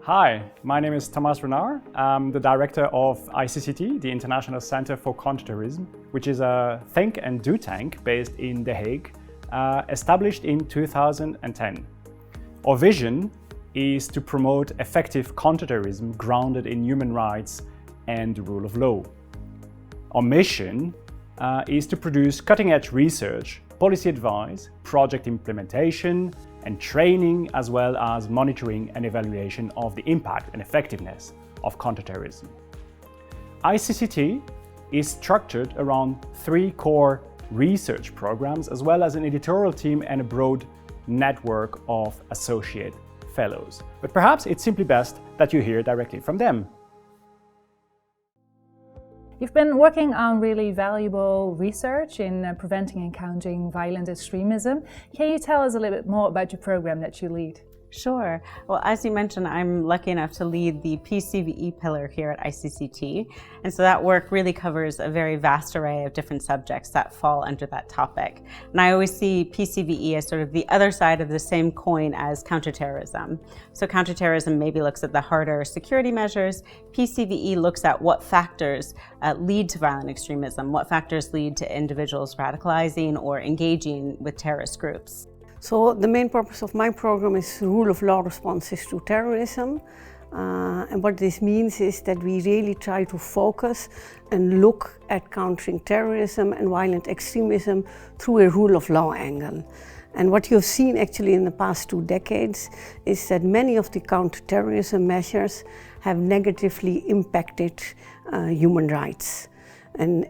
Hi, my name is Renard. I'm the director of ICCT, the International Center for Counter-Terrorism, which is a think and do tank based in The Hague, established in 2010. Our vision is to promote effective counter-terrorism grounded in human rights and the rule of law. Our mission is to produce cutting-edge research, policy advice, project implementation, and training, as well as monitoring and evaluation of the impact and effectiveness of counterterrorism. ICCT is structured around 3 core research programs, as well as an editorial team and a broad network of associate fellows. But perhaps it's simply best that you hear directly from them. You've been working on really valuable research in preventing and countering violent extremism. Can you tell us a little bit more about your program that you lead? Sure. Well, as you mentioned, I'm lucky enough to lead the PCVE pillar here at ICCT. And so that work really covers a very vast array of different subjects that fall under that topic. And I always see PCVE as sort of the other side of the same coin as counterterrorism. So counterterrorism maybe looks at the harder security measures. PCVE looks at what factors lead to violent extremism, what factors lead to individuals radicalizing or engaging with terrorist groups. So the main purpose of my program is rule of law responses to terrorism. And what this means is that we really try to focus and look at countering terrorism and violent extremism through a rule of law angle. And what you've seen actually in the past 2 decades is that many of the counterterrorism measures have negatively impacted human rights. And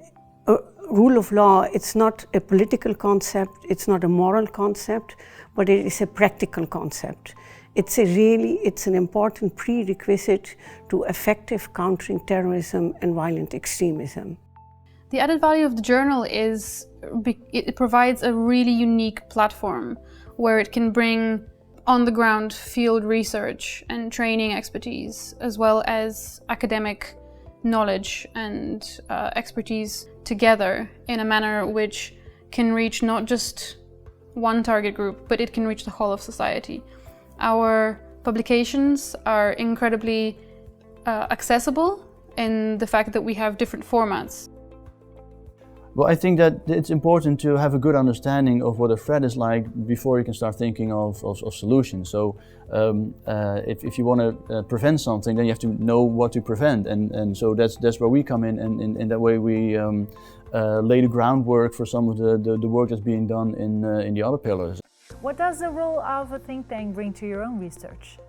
rule of law, it's not a political concept, it's not a moral concept, but it is a practical concept. It's an important prerequisite to effective countering terrorism and violent extremism. The added value of the journal is it provides a really unique platform where it can bring on-the-ground field research and training expertise, as well as academic knowledge and expertise together in a manner which can reach not just one target group, but it can reach the whole of society. Our publications are incredibly accessible in the fact that we have different formats. Well, I think that it's important to have a good understanding of what a threat is like before you can start thinking of solutions. So if you want to prevent something, then you have to know what to prevent. And so that's where we come in, and in that way we lay the groundwork for some of the work that's being done in the other pillars. What does the role of a think tank bring to your own research?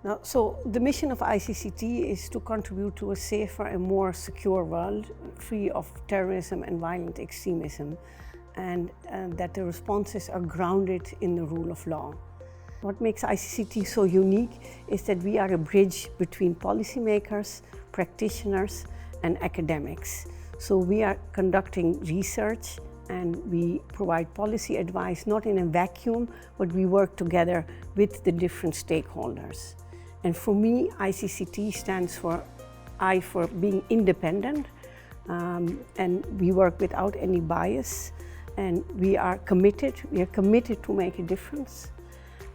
Now, so the mission of ICCT is to contribute to a safer and more secure world, free of terrorism and violent extremism, and that the responses are grounded in the rule of law. What makes ICCT so unique is that we are a bridge between policymakers, practitioners, and academics. So we are conducting research and we provide policy advice not in a vacuum, but we work together with the different stakeholders. And for me, ICCT stands for for being independent, and we work without any bias, and we are committed to make a difference,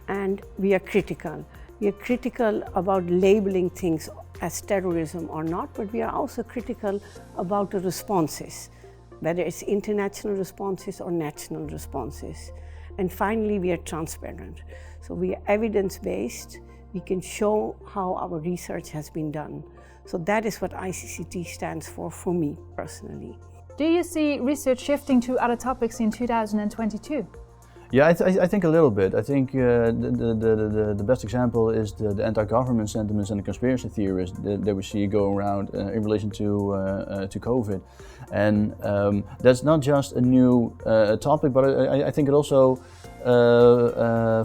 and we are critical. We are critical about labeling things as terrorism or not, but we are also critical about the responses, whether it's international responses or national responses. And finally, we are transparent. So we are evidence-based. We can show how our research has been done. So that is what ICCT stands for me personally. Do you see research shifting to other topics in 2022? Yeah, I think a little bit. I think the best example is the anti-government sentiments and the conspiracy theories that we see going around in relation to COVID. And that's not just a new topic, but I think it also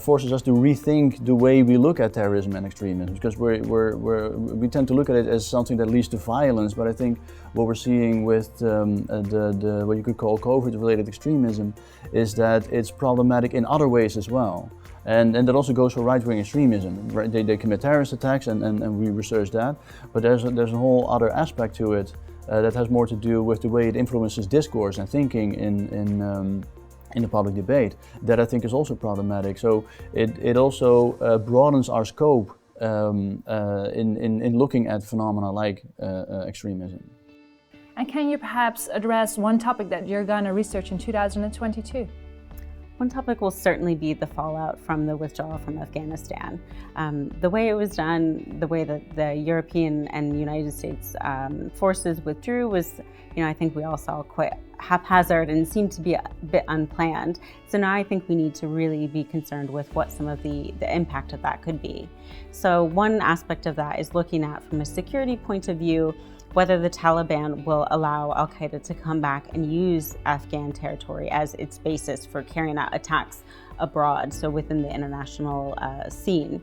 forces us to rethink the way we look at terrorism and extremism, because we tend to look at it as something that leads to violence. But I think what we're seeing with what you could call COVID-related extremism is that it's problematic in other ways as well. And that also goes for right-wing extremism. Right? They commit terrorist attacks, and we research that. But there's a whole other aspect to it that has more to do with the way it influences discourse and thinking in the public debate, that I think is also problematic. So it also broadens our scope in looking at phenomena like extremism. And can you perhaps address one topic that you're going to research in 2022? One topic will certainly be the fallout from the withdrawal from Afghanistan. The way it was done, the way that the European and United States forces withdrew was, I think we all saw quite haphazard and seemed to be a bit unplanned. So now I think we need to really be concerned with what some of the impact of that could be. So one aspect of that is looking at, from a security point of view, whether the Taliban will allow al-Qaeda to come back and use Afghan territory as its basis for carrying out attacks abroad, so within the international scene.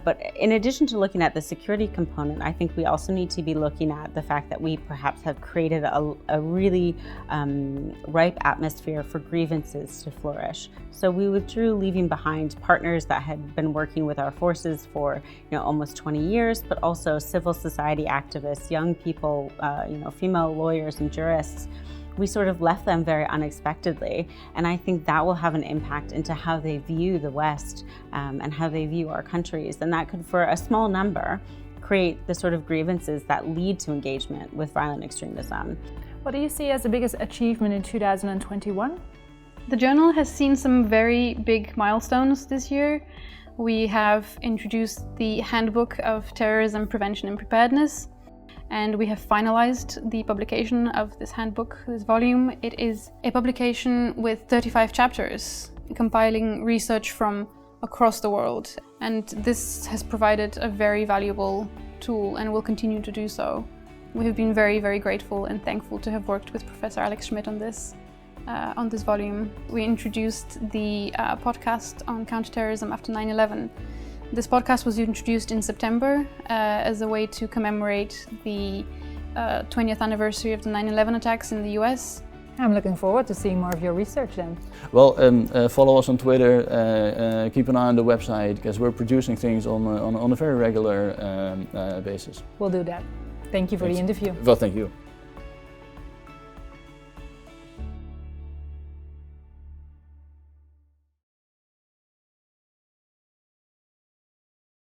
But in addition to looking at the security component, I think we also need to be looking at the fact that we perhaps have created a really ripe atmosphere for grievances to flourish. So we withdrew, leaving behind partners that had been working with our forces for almost 20 years, but also civil society activists, young people, female lawyers and jurists. We sort of left them very unexpectedly, and I think that will have an impact into how they view the West and how they view our countries, and that could, for a small number, create the sort of grievances that lead to engagement with violent extremism. What do you see as the biggest achievement in 2021? The journal has seen some very big milestones this year. We have introduced the Handbook of Terrorism Prevention and Preparedness, and we have finalized the publication of this handbook, this volume. It is a publication with 35 chapters, compiling research from across the world. And this has provided a very valuable tool and will continue to do so. We have been very, very grateful and thankful to have worked with Professor Alex Schmidt on this volume. We introduced the podcast on counter-terrorism after 9/11. This podcast was introduced in September as a way to commemorate the 20th anniversary of the 9/11 attacks in the US. I'm looking forward to seeing more of your research then. Well, follow us on Twitter, keep an eye on the website, because we're producing things on a very regular basis. We'll do that. Thank you for the interview. Well, thank you.